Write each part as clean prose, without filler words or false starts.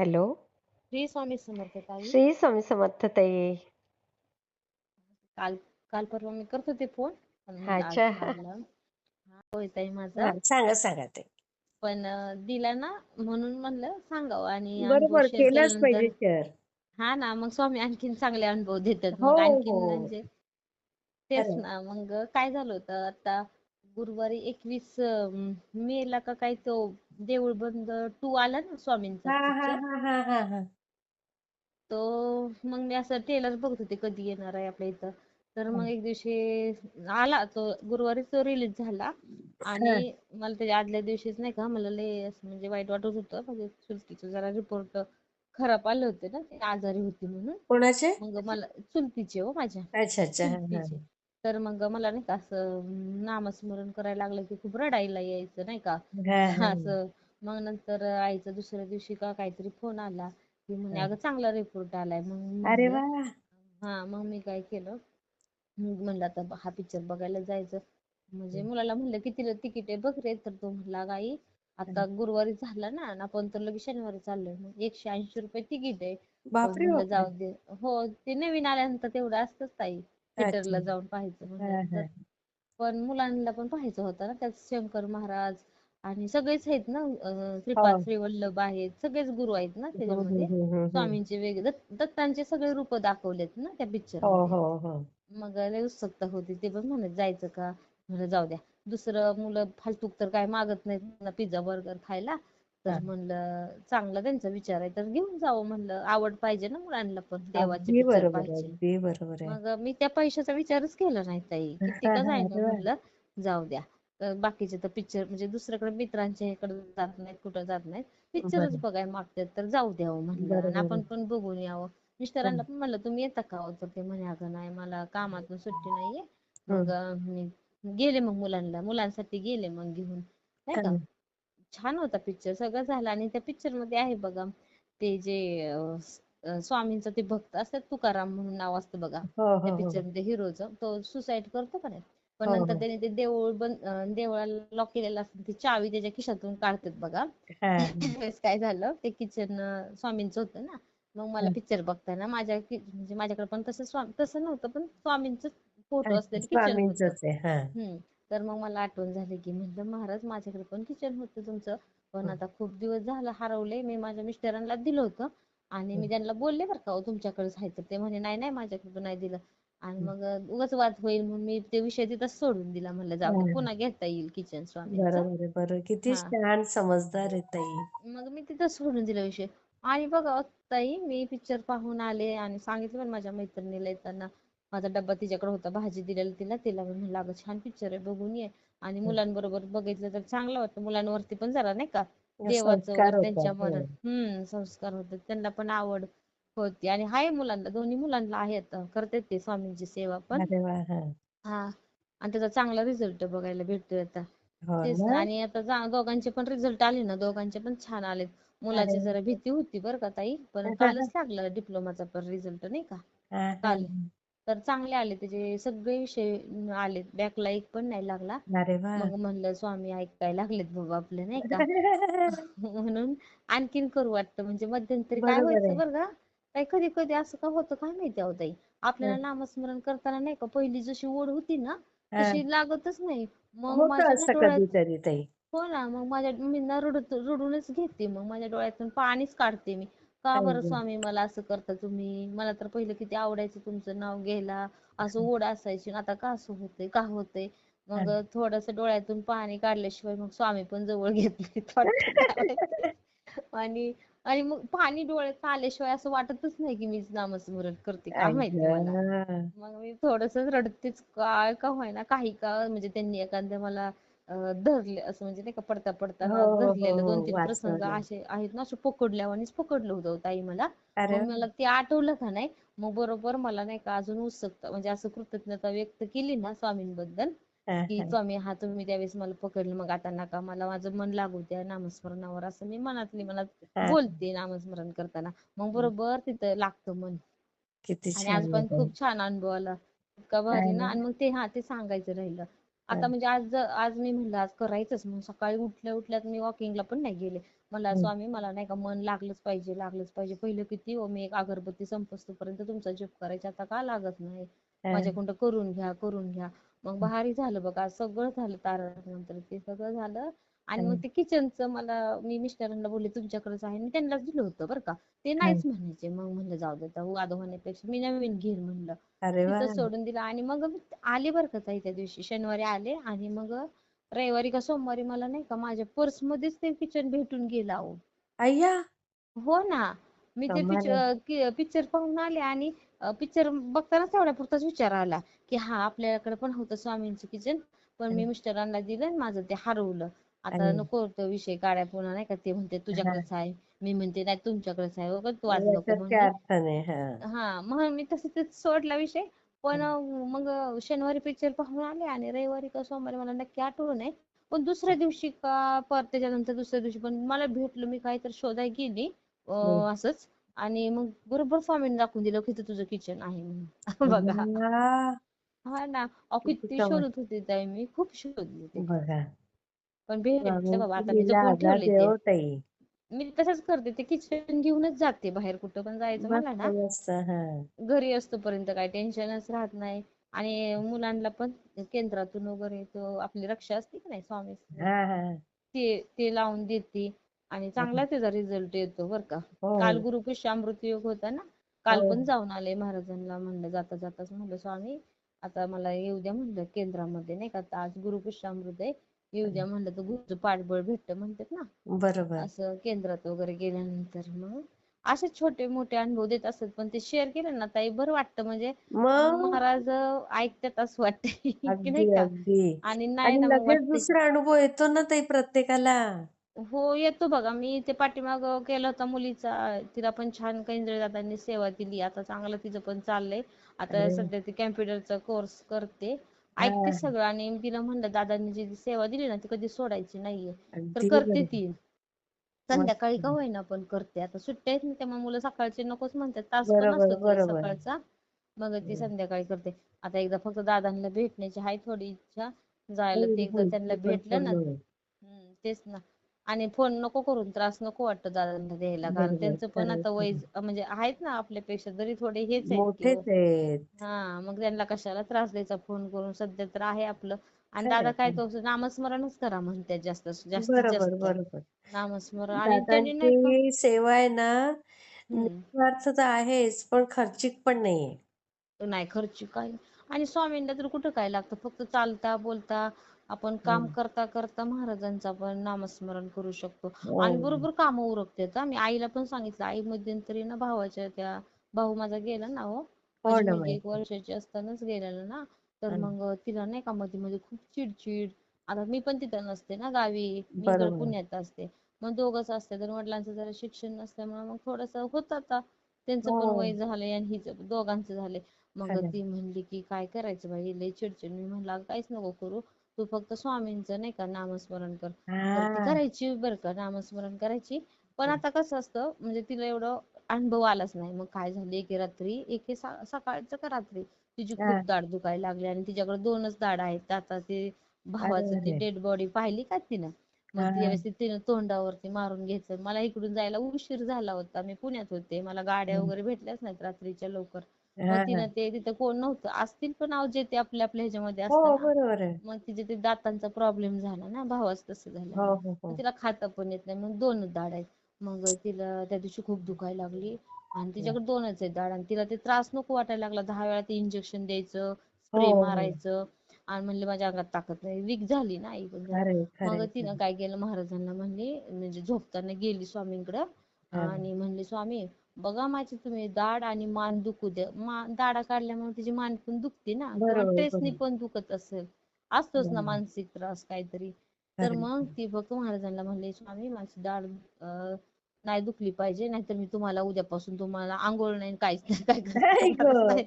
Hello. Shri Swami Samarth ताई. श्री स्वामी समर्थ ताई. काल काल परवा मी करत होते फोन, पण म्हणलं आज अच्छा. लागला. हा होय ताई माझा. हा, सांगा सांगा ते. पण दिला ना, म्हणून म्हणलं सांगावं आणि अनुभव बरोबर, शेअर केलंच केल्यानंतर. पाहिजे शेअर. हा ना, मग स्वामी आणखीन चांगले अनुभव देतात, हो मग हो, आणखीन म्हणजे तेच खरं. ना. मग काय झालं होतं आता गुरुवारी 21 मे ला का काय तो देऊळ बंद 2 आला ना, स्वामींचा हा हा पिक्चर. हा हा हा हा. तो मग मी असं ट्रेलर बघत होते कधी येणार आहे आपल्या इथं. तर मग एक दिवशी आला तो, गुरुवारीच तो रिलीज झाला. हा. आणि मला त्याच्या आदल्या दिवशीच नाही का, मला लय असं म्हणजे वाईट वाटत होतं, म्हणजे चुलतीचं जरा रिपोर्ट खराब आले होते ना, ती आजारी होती म्हणून. कोणाचे? मग मला चुलतीचे हो, माझ्या अच्छा अच्छा, हा हा. चुलतीचे. तर मग मला नाही का असं नामस्मरण करायला लागलं की खूप रडायला यायचं नाही का. हा हा असं. मग नंतर आईचा दुसऱ्या दिवशी का काहीतरी फोन आला की म्हणे हा. अगं चांगला रिपोर्ट आलाय. मग अरे म्हणलं वा. हा, मग मी काय केलं, मग म्हणलं आता हा पिक्चर बघायला जायचं. म्हणजे मुलाला म्हणलं कितीला तिकीट आहे बघ रे, तर तो म्हणला गाई आता गुरुवारी झाला ना, आणि आपण तर लगेच शनिवारी चाललोय, मग 180 रुपये तिकीट आहे. बापरे म्हणलं बापरे. जाऊ दे. हो, ते नवीन आल्यानंतर तेवढं असतंच ताई, अच्छा. थिएटरला जाऊन पाहायचं हा म्हणल्यानंतर. हा पण मुलांना पण पाहायचं होतं ना, त्यात शंकर महाराज आणि सगळेच आहेत ना, श्रीपाद हो. श्रीवल्लभ आहेत, सगळेच गुरु आहेत ना त्याच्यामध्ये. हम्म. स्वामींचे वेगळे दत्तांचे सगळे रूप दाखवलेत ना त्या पिक्चर हो मध्ये. हो हो. मग लय उत्सुकता होती, ते पण म्हणत जायचं का. म्हणलं जाऊ द्या, दुसरं मुलं फालतूक तर काय मागत नाहीत पिझ्झा बर्गर खायला. तर हा. म्हणलं चांगला त्यांचा विचार आहे तर घेऊन जावं, म्हणलं आवड पाहिजे ना मुलांना पण, देवाचे अगदी पिक्चर बरोबर, पाहायचे. अगदी बरोबर आहे. मग मी त्या पैशाचा विचारच केला नाही ताई, किती हा का हा, जाईना अरे वा. म्हणलं जाऊ द्या. बाकीचे तर पिक्चर म्हणजे दुसऱ्याकडे मित्रांच्या ह्याकडे जात नाहीत, कुठं जात नाहीत, पिक्चरच बरं. बघायला मागतात, तर जाऊ द्यावं म्हणलं आणि बरोबर आपण आहे. पण बघून यावं. मिस्टरांना हम्म, पण म्हणलं तुम्ही येता का हो, तर ते म्हणे अगं नाही मला कामातून सुट्टी नाहीये. मग हम्म. मी गेले, मग मुलांसाठी गेले मग घेऊन नाही हा. का. छान होता पिक्चर, सगळं झालं. आणि त्या पिक्चर मध्ये आहे बघा, ते जे स्वामींचं ते भक्त असतात, तुकाराम म्हणून नाव असतं बघा. हो त्या हो हो पिक्चर मध्ये हिरोचं तो सुसाईड करतो का नाही, पण हो नंतर हो. त्याने ते देऊळ बंद देवळाला लॉक केलेलं असतं, ती चावी त्याच्या खिशातून काढतात बघा. हा त्यावेळेस काय झालं, ते किचन स्वामींचं होतं ना. मग मला हा. पिक्चर बघताना म्हणजे माझ्याकडे पण तसं नव्हतं, पण स्वामींचं फोटो अच्छा, असलेलं किचन होतं. स्वामींचंच आहे. हा. तर मग मला आठवण झाली की म्हणलं महाराज माझ्याकडे पण किचन होतं तुमचं, पण हम्म, आता खूप दिवस झालं हरवलंय. मी माझ्या मिस्टरांना दिलं होतं आणि हम्म, मी त्यांना बोलले बरं का, तुमच्याकडेच आहे तर. ते म्हणे नाही नाही माझ्याकडे नाही दिलं. आणि हम्म. मग उगाच वाद होईल म्हणून मी ते विषय तिथंच सोडून दिला. म्हणलं जाऊ दे, हा. पुन्हा घेता येईल किचन स्वामींचं. बरोबर आहे, बरोबर. किती हा, छान समजदार आहे ताई. मग मी तिथं सोडून दिला विषय. आणि बघा ताई, मी पिक्चर पाहून आले आणि सांगितलं पण माझ्या मैत्रिणीला येताना. माझा डब्बा तिच्याकडे होता, भाजी दिलेली तिला तिला मी म्हणलं अगं छान पिक्चर आहे बघून ये. आणि मुलांबरोबर बघितलं तर चांगलं वाटतं, मुलांवरती पण जरा नाही का देवाचं वर संस्कार त्यांच्या होतात. हो. मनात संस्कार होतात, त्यांना पण आवड होती. आणि हाय मुलांना, दोन्ही मुलांना आहेत, करतात ते स्वामींची सेवा पण. अरे वा. हा. हा, आणि त्याचा चांगला रिझल्ट बघायला भेटतोय आता. हो तेच ना. ना. आणि आता दोघांचे पण रिझल्ट आले ना, दोघांचे पण छान आलेत. अरे मुलाची वा. जरा भीती होती बरं का ताई, पण कालच लागला डिप्लोमाचा पण रिझल्ट नाही का, हा हा. काल. तर चांगले आले त्याचे सगळे विषय आलेत, बॅकला एक पण नाही लागला. अरे वा. मग म्हणलं स्वामी ऐकायला लागलेत बाबा आपले नाही का. म्हणून आणखीन करू वाटतं, म्हणजे मध्यंतरी काय बरोबर व्हायचं आहे. बरं का. काही कधी कधी असं का होतं काय माहिती अहो ताई, हा. आपल्याला नामस्मरण करताना नाही का पहिली जशी ओढ होती ना, हा. तशी लागतच नाही. मग होत माझ्या ना असं डोळ्यात. कधीतरी ताई. हो ना, मग माझ्या मी ना रडूनच घेते, मग माझ्या डोळ्यातून पाणीच काढते मी. का बरं अय्यो. स्वामी मला असं करता तुम्ही, मला तर पहिलं किती आवडायचं तुमचं नाव घ्यायला, असं ओढ असायची, आता का असं होतंय का होतंय. हा. मग थोडस डोळ्यातून पाणी काढल्याशिवाय मग स्वामी पण जवळ घेत नाहीत वाटतं काय माहिती. आणि आणि मग पाणी डोळ्यात आल्याशिवाय असं वाटतच नाही की मी नामस्मरण करते, काय माहिती मला. अय्यो. मग मी थोडस रडतेच, काय का होईना, काही का म्हणजे त्यांनी एखाद्या मला धरले असं, म्हणजे नाही का पडता हो पडताना हो हो धरलेलं हो, 2-3 प्रसंग वाचवलं. असे आहेत ना, असं पकडल्यावानीच पकडलं होतं ताई मला. अरे मग वा. मला ते आठवलं का नाही, मग बरोबर मला नाही का अजून उत्सुकता, म्हणजे असं कृतज्ञता व्यक्त केली ना स्वामींबद्दल, हा की हा स्वामी हा तुम्ही त्यावेळेस मला पकडलं, मग आता नका, मला माझं मन लागू द्या नामस्मरणावर, असं मी मनातली मनात हा. बोलते नामस्मरण करताना. मग बरोबर तिथं लागतं मन. किती आणि आज छान पण होतं. खूप छान अनुभव आला, इतका भारी ना. अरे आणि मग ते सांगायचं राहिलं, आता म्हणजे आज मी म्हणलं आज करायचंच, मग सकाळी उठल्या उठल्यात मी वॉकिंगला पण नाही गेले. मला हं, स्वामी मला नाही का मन लागलंच पाहिजे. पहिलं किती हो मी एक अगरबत्ती संपस्तोपर्यंत तुमचा जप करायचा, आता का लागत नाही हं, माझ्याकडून, करून घ्या. मग भारी झालं बघा, आज सगळं झालं तारक मंत्र ते सगळं झालं. आणि मग हं, ते किचनचं मला मी मिस्टरांना बोलले तुमच्याकडेच आहे, मी त्यांनाच दिलं होतं बरं का. ते हं. नाहीच म्हणायचे, मग म्हणलं जाऊ दे आता वाद होण्यापेक्षा मी नवीन घेईन म्हणलं. अरे वा. तिथं सोडून दिलं आणि मग मी आले बरं का ताई त्या दिवशी शनिवारी आले. आणि मग रविवारी का सोमवारी मला नाही का माझ्या पर्स मध्येच ते किचन भेटून गेलं अहो. अय्या. हो ना. मी ते कमाल आहे. पिक्चर पाहून आले आणि पिक्चर बघतानाच तेवढ्या पुरताच विचार आला की हा आपल्याकडे पण होतं स्वामींचं किचन, पण मी हं, मिस्टरांना दिलं आणि माझं ते हरवलं. आता अय्या. नको तो विषय काढाय पुन्हा नाही का, ते म्हणते हां, तुझ्याकडेच आहे, मी म्हणते नाही तुमच्याकडेच आहे, उगाच तू आज नको याच्यात काय म्हणलं. अर्थ नाही. हां. हा म्हणून मी तसं ते सोडला विषय. पण हं, मग शनिवारी पिक्चर पाहून आले आणि रविवारी का सोमवारी मला नक्की आठवलं नाही. पण दुसऱ्या दिवशी का परत त्याच्यानंतर दुसऱ्या दिवशी पण मला भेटलं, मी काहीतरी शोधाय गेली हं. असंच. आणि मग बरोबर स्वामींनी दाखवून दिलं की इथं तुझं किचन आहे म्हणून. बघा. वाह! हा ना. अहो किती किती कमाल. शोधत होते ताई, मी खूप शोधले ते. बघा. पण भेटलं बाबा, स्वामींची आता मी लीला जपून अगाध ठेवले आहे ते. हो ताई. मी तसंच करते, ते किचन घेऊनच जाते बाहेर कुठं पण जायचं म्हणलं मस्त ना. मस्त. हां. घरी असतोपर्यंत काही टेन्शनच राहत नाही. आणि मुलांना पण केंद्रातून वगैरे तो आपली रक्षा असते की नाही स्वामी, हां, हां. ते ते लावून देते. आणि हां. चांगला त्याचा रिझल्ट येतो बरं का. काल हो, गुरुपुष्यामृत योग होता ना, काल हो. पण जाऊन आले महाराजांना, म्हणलं जाता जाताच म्हणलं स्वामी आता मला येऊ द्या म्हणलं केंद्रामध्ये नाही का, आता आज गुरुपुष्यामृत आहे, येऊ द्या म्हणलं तर गुरुचं पाठबळ भेटतं म्हणतात ना. बरोबर. असं केंद्रात वगैरे गेल्यानंतर मग असे छोटे मोठे अनुभव देत असतात, पण ते शेअर केलं ना ताई बरं वाटतं. म्हणजे मग महाराज ऐकतात असं वाटतंय की अगदी, नाही का. अगदी. आणि नाही आणि ना मग लगेच वाटतंय. दुसरा अनुभव येतो ना ताई प्रत्येकाला. हो येतो बघा. मी ते पाठीमाग केला होता मुलीचा, तिला पण छान केंद्र दादांनी सेवा दिली, आता चांगलं तिचं पण चाललंय. आता अरे सध्या ती कॅम्प्युटरचा कोर्स करते, ऐकते हां. सगळं. आणि मी तिला म्हणलं दादांनी जी सेवा दिली ना ती कधी सोडायची नाहीये, तर अगदी करते बरोबर. ती. मस्त. संध्याकाळी का होईना पण करते. आता सुट्ट्या आहेत ना त्यामुळे मुलं सकाळचे नकोच म्हणतात, तास पण बरोबर, नसतो तिचा बरोबर. सकाळचा. मग ती हं. संध्याकाळी करते. आता एकदा फक्त दादांना भेटण्याची आहे थोडी इच्छा जायला, ते होईल, एकदा होईल. त्यांना ती पण भेटलं ना. पूर्ण होईल. तेच ना. आणि फोन नको करून त्रास नको वाटतं दादांना द्यायला, कारण बरोबर. त्यांचं पण खरंय, आता वय खरंय. म्हणजे आहेत ना आपल्यापेक्षा, जरी थोडे हेच आहेत की हो. मोठेच आहेत. हा मग त्यांना कशाला त्रास द्यायचा फोन करून, सध्या तर आहे आपलं. आणि दादा खरंय, काय खरंय. तो नामस्मरणच करा म्हणतात जास्तीत बरोबर, जास्त. बरोबर. नामस्मरण आणि त्यांनी नाही का. दादांची सेवा आहे ना, हम्म. निस्वार्थ तर आहेच, पण खर्चिक पण नाहीये. नाही खर्ची काय. आणि स्वामींना तर कुठं काय लागतं, फक्त चालता बोलता आपण काम हं. करता करता महाराजांचा पण नामस्मरण करू शकतो. हो. आणि बरोबर कामं उरकतात. मी आईला पण सांगितलं, आई मध्यंतरी ना भावाच्या त्या, भाऊ माझा गेला ना हो, हो माझी ना मुलगी एक माहिती. वर्षाची असतानाच गेलेला ना. तर हं. मग तिला नाही का मध्ये मध्ये खूप चिडचिड. आता मी पण तिथं नसते ना गावी, मी इकडे बरोबर. पुण्यात असते. मग दोघंच असते, तर वडिलांचं जरा शिक्षण नसल्यामुळे मग थोडस होत आता. त्यांचं पण हो. वय झालंय आणि हिचं दोघांचं झालंय. मग खरंय. ती म्हणली की काय करायचं बाई, लय चिडचिड. मी म्हणलं अगं काहीच नको करू, तू फक्त स्वामींचं नाही का नामस्मरण कर. तर ती हां. करायची बरं का नामस्मरण करायची. पण आता कसं असतं म्हणजे तिला एवढं अनुभव आलाच नाही. मग काय झालं, एके रात्री सकाळचं का रात्री तिची खूप हां. दाढ दुखायला लागली. आणि तिच्याकडे दोनच दाढ आहेत. आता ते अरे, भावाचं ते अरे! डेड बॉडी पाहिली का तिनं. मग ती हां. व्यवस्थित तिनं तोंडावरती मारून घ्यायचं. मला इकडून जायला उशीर झाला होता, मी पुण्यात होते, मला गाड्या हं. वगैरे भेटल्याच नाहीत रात्रीच्या लवकर. मग हां, तिनं हां. ते तिथं कोण नव्हतं, असतील पण अहो जे ते आपल्या आपल्या ह्याच्यामध्ये हो, असतं ना. बरोबर आहे. मग तिचे ते दातांचा प्रॉब्लेम झाला ना, भावाचं तसं हो, झाल्यामुळे. हो, मग हो. तिला खाता पण येत नाही, मग दोनच दाढ आहेत. मग तिला त्या दिवशी खूप दुखायला लागली. आणि हं. तिच्याकडे दोनच आहेत दाढ, आणि तिला ते त्रास नको वाटायला लागला. 10 वेळा ते इंजेक्शन द्यायचं, हो, स्प्रे हो. मारायचं. आणि म्हणले माझ्या अंगात ताकद नाही, वीक झाली ना आई पण जरा. खरंय, मग खरंय, तिनं खरंय. काय केलं, महाराजांना म्हणली, म्हणजे झोपताना गेली स्वामींकडं. हां. आणि म्हणले स्वामी बघा माझी तुम्ही दाढ आणि मान दुखू द्या. दाढा काढल्यामुळे तिची मान पण दुखते ना, किंवा बरोबर, ट्रेसनी बरोबर. पण दुखत असेल, असतोच ना बरोबर. मानसिक त्रास काहीतरी. तर खरंय. मग ती फक्त महाराजांना म्हणले स्वामी माझी दाढ नाही दुखली पाहिजे, नाहीतर मी तुम्हाला उद्यापासून तुम्हाला आंघोळ नाही काहीच नाही, काय आई करणारच गं! नाही,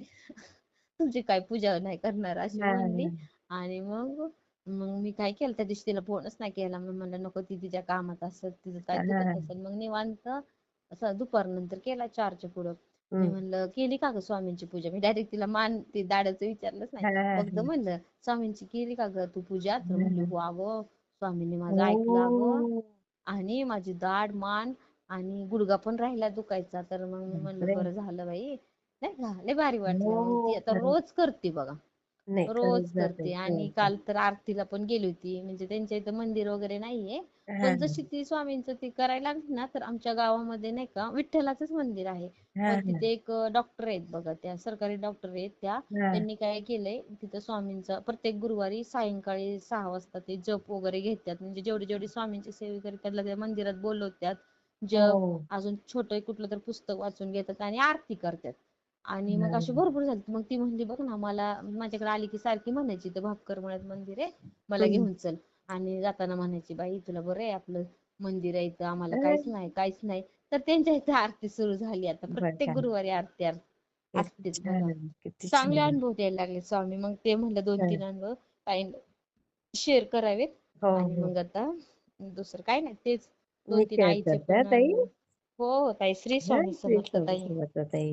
तुमची काय पूजा नाही करणार अशी हां, म्हणली. हां. आणि मग मग मी काय केलं त्या दिवशी, तिला फोनच नाही केला. मी म्हणलं नको, ती तिच्या कामात असत, तिचं काय हां, दुखत हां. असेल. मग निवांत असं दुपारनंतर केला 4च्या पुढं. मी हं. म्हणलं केली का ग स्वामींची पूजा? मी डायरेक्ट तिला मान ते दाड्याचं विचारलंच नाही. हां, हां, फक्त हां. म्हणलं स्वामींची केली का ग तू पूजा? तर म्हणली हां. हो अगं स्वामींनी माझं ऐकलं अगं. ओह! आणि माझी दाढ मान आणि गुडघा पण राहिला दुखायचा. तर मग मी म्हणलं बापरे! बरं झालं बाई. नाही का लय भारी वाटलं. मग ती हो, आता खरंच. रोज करते बघा. नाही, रोज खरंच झालंय, करते. आणि खरंच काल झालं. तर आरतीला पण गेली होती. म्हणजे त्यांच्या इथं मंदिर वगैरे नाहीये. हां, पण हां. जशी ती स्वामींचं ती करायला लागली ना, तर आमच्या गावामध्ये नाही का विठ्ठलाचंच मंदिर आहे. हां, पण हां. तिथे एक डॉक्टर आहेत बघा, त्या सरकारी डॉक्टर आहेत त्या. हां. त्यांनी काय केलंय तिथं स्वामींचा प्रत्येक गुरुवारी सायंकाळी 6 वाजता ते जप वगैरे घेतात. म्हणजे जेवढे जेवढे स्वामींची सेवे करतात त्याला त्या मंदिरात बोलवतात. जप हो. अजून छोटं कुठलं तर पुस्तक वाचून घेतात आणि आरती करतात. आणि मग असे हां. भरपूर झाले. मग ती म्हणली बघ ना मला माझ्याकडे आली की सारखी म्हणायची इथं भापकर मळ्यात मंदिर आहे मला हं. घेऊन चल. आणि जाताना म्हणायची बाई तुला बरं आहे आपलं मंदिर आहे इथं आम्हाला काहीच अ, नाही काहीच नाही. तर त्यांच्या इथे आरती सुरू झाली आता प्रत्येक बघा. गुरुवारी आरती किती असतेच बघा. छान, किती चांगले छान. अनुभव द्यायला लागले स्वामी. मग ते म्हणलं दोन हं. तीन अनुभव काही शेअर करावेत. हो, आणि हो. मग आता दुसरं काय नाही तेच मी दोन तीन शेअर आईचे करते हां पण ताई. अनुभव. हो हो ताई श्री हां, स्वामी श्री समर्थ स्वामी ताई. समर्थ ताई.